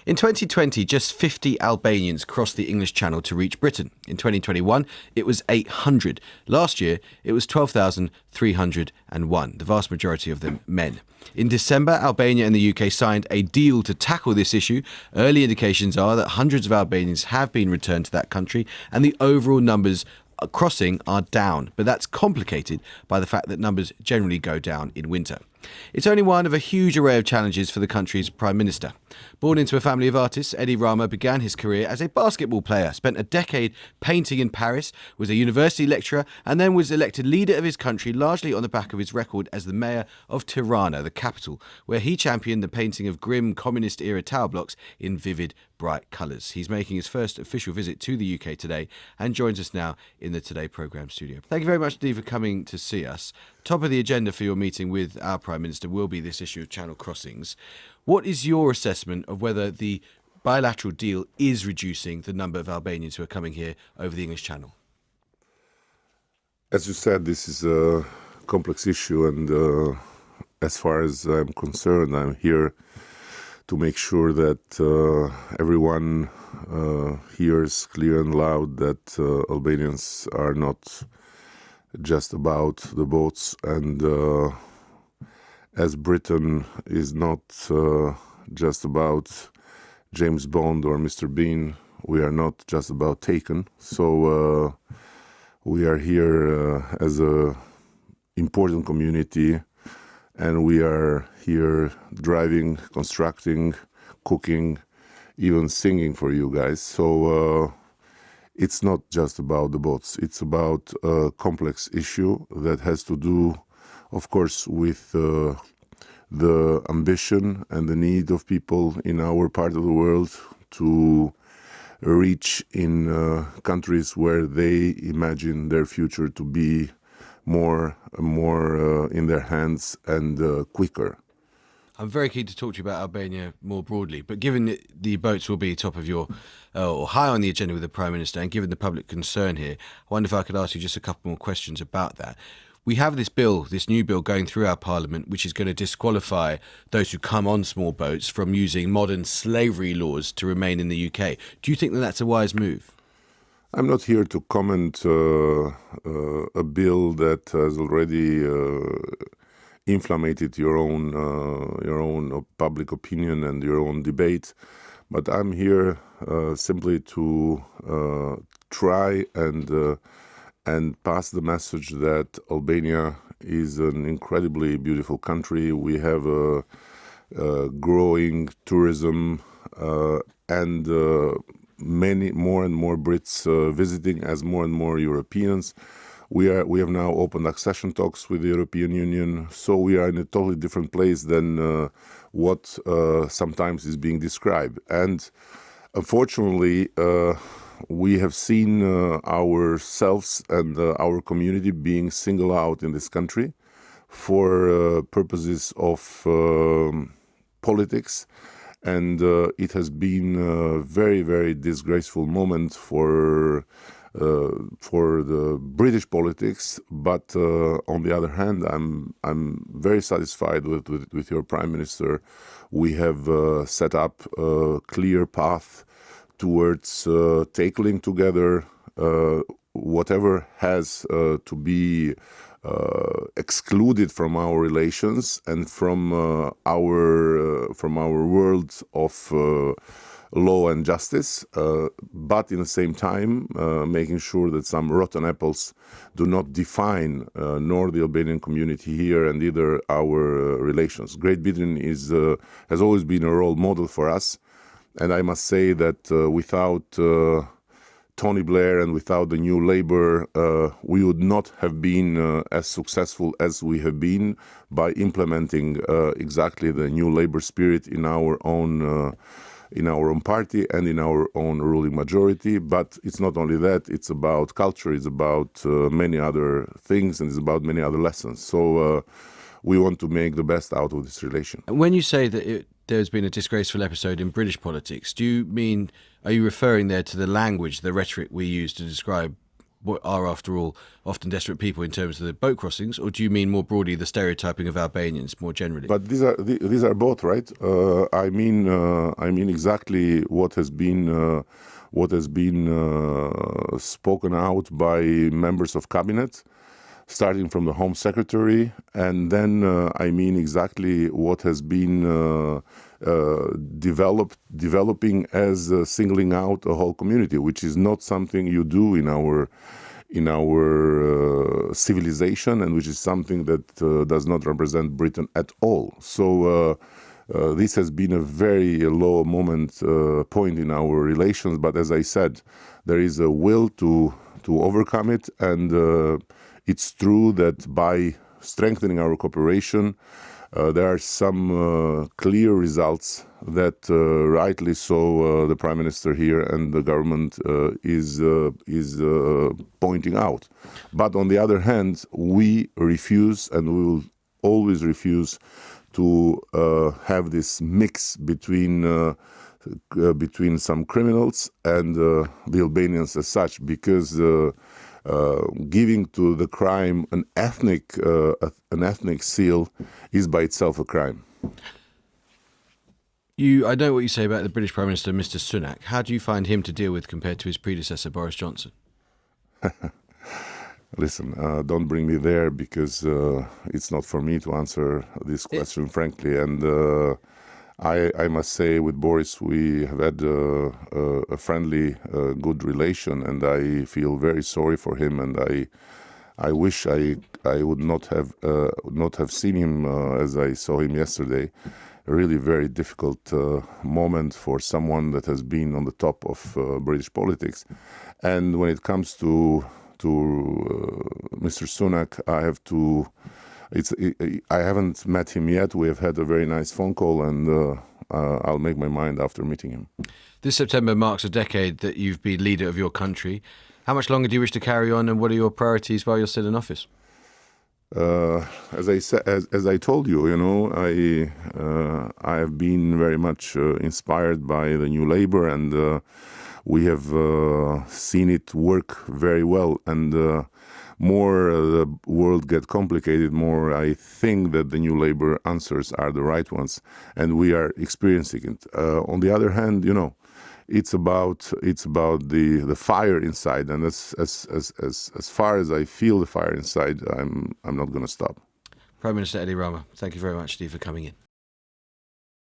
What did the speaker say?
In 2020, just 50 Albanians crossed the English Channel to reach Britain. In 2021, it was 800. Last year, it was 12,301, the vast majority of them men. In December, Albania and the UK signed a deal to tackle this issue. Early indications are that hundreds of Albanians have been returned to that country, and the overall numbers crossing are down, but that's complicated by the fact that numbers generally go down in winter. It's only one of a huge array of challenges for the country's Prime Minister. Born into a family of artists, Edi Rama began his career as a basketball player, spent a decade painting in Paris, was a university lecturer, and then was elected leader of his country largely on the back of his record as the mayor of Tirana, the capital, where he championed the painting of grim communist-era tower blocks in vivid, bright colours. He's making his first official visit to the UK today and joins us now in the Today programme studio. Thank you very much, Edi, for coming to see us. Top of the agenda for your meeting with our Prime Minister will be this issue of channel crossings. What is your assessment of whether the bilateral deal is reducing the number of Albanians who are coming here over the English Channel? As you said, this is a complex issue, and as far as I'm concerned, I'm here to make sure that everyone hears clear and loud that Albanians are not just about the boats, and as Britain is not just about James Bond or Mr. Bean, we are not just about Taken. So we are here as a important community, and we are here driving, constructing, cooking, even singing for you guys. So it's not just about the boats. It's about a complex issue that has to do, of course, with the ambition and the need of people in our part of the world to reach in countries where they imagine their future to be more in their hands and quicker. I'm very keen to talk to you about Albania more broadly, but given that the boats will be top of your, or high on the agenda with the Prime Minister, and given the public concern here, I wonder if I could ask you just a couple more questions about that. We have this bill, this new bill going through our Parliament, which is going to disqualify those who come on small boats from using modern slavery laws to remain in the UK. Do you think that that's a wise move? I'm not here to comment a bill that has already inflamed your own public opinion and your own debate, but I'm here simply to try and pass the message that Albania is an incredibly beautiful country. We have a growing tourism and many more and more Brits visiting as more and more Europeans. We have now opened accession talks with the European Union, so we are in a totally different place than what sometimes is being described. And unfortunately, we have seen ourselves and our community being singled out in this country for purposes of politics. And it has been a very, very disgraceful moment for the British politics. But on the other hand, I'm very satisfied with your Prime Minister. We have set up a clear path towards tackling together whatever has to be excluded from our relations and from our world of law and justice, but in the same time making sure that some rotten apples do not define nor the Albanian community here and either our relations. Great Britain has always been a role model for us, and I must say that without Tony Blair and without the New Labour, we would not have been as successful as we have been by implementing exactly the New Labour spirit in our own party and in our own ruling majority. But it's not only that, it's about culture, it's about many other things, and it's about many other lessons. So we want to make the best out of this relation. When you say that there's been a disgraceful episode in British politics, are you referring there to the language, the rhetoric we use to describe what are, after all, often desperate people in terms of the boat crossings, or do you mean more broadly the stereotyping of Albanians more generally? But these are both, right? I mean exactly what has been spoken out by members of cabinet, starting from the Home Secretary, and then I mean exactly what has been developing as singling out a whole community, which is not something you do in our civilization, and which is something that does not represent Britain at all. So this has been a very low point in our relations. But as I said, there is a will to overcome it, and it's true that by strengthening our cooperation, there are some clear results that, rightly so, the Prime Minister here and the government is pointing out. But on the other hand, we refuse, and we will always refuse, to have this mix between some criminals and the Albanians as such, because giving to the crime an ethnic seal is by itself a crime. I know what you say about the British Prime Minister, Mr. Sunak. How do you find him to deal with compared to his predecessor, Boris Johnson? Listen, don't bring me there, because it's not for me to answer this question, frankly. And I must say, with Boris, we have had a friendly, good relation, and I feel very sorry for him. And I wish I would not have seen him as I saw him yesterday. A really very difficult moment for someone that has been on the top of British politics. And when it comes to Mr. Sunak, I haven't met him yet. We have had a very nice phone call, and I'll make my mind after meeting him. This September marks a decade that you've been leader of your country. How much longer do you wish to carry on, and what are your priorities while you're still in office? As I told you, I have been very much inspired by the New Labour, and we have seen it work very well. And more the world get complicated, more I think that the New Labour answers are the right ones, and we are experiencing it. On the other hand, it's about the fire inside, and as far as I feel the fire inside, I'm not going to stop. Kryeministri Edi Rama, thank you very much, Steve, for coming in.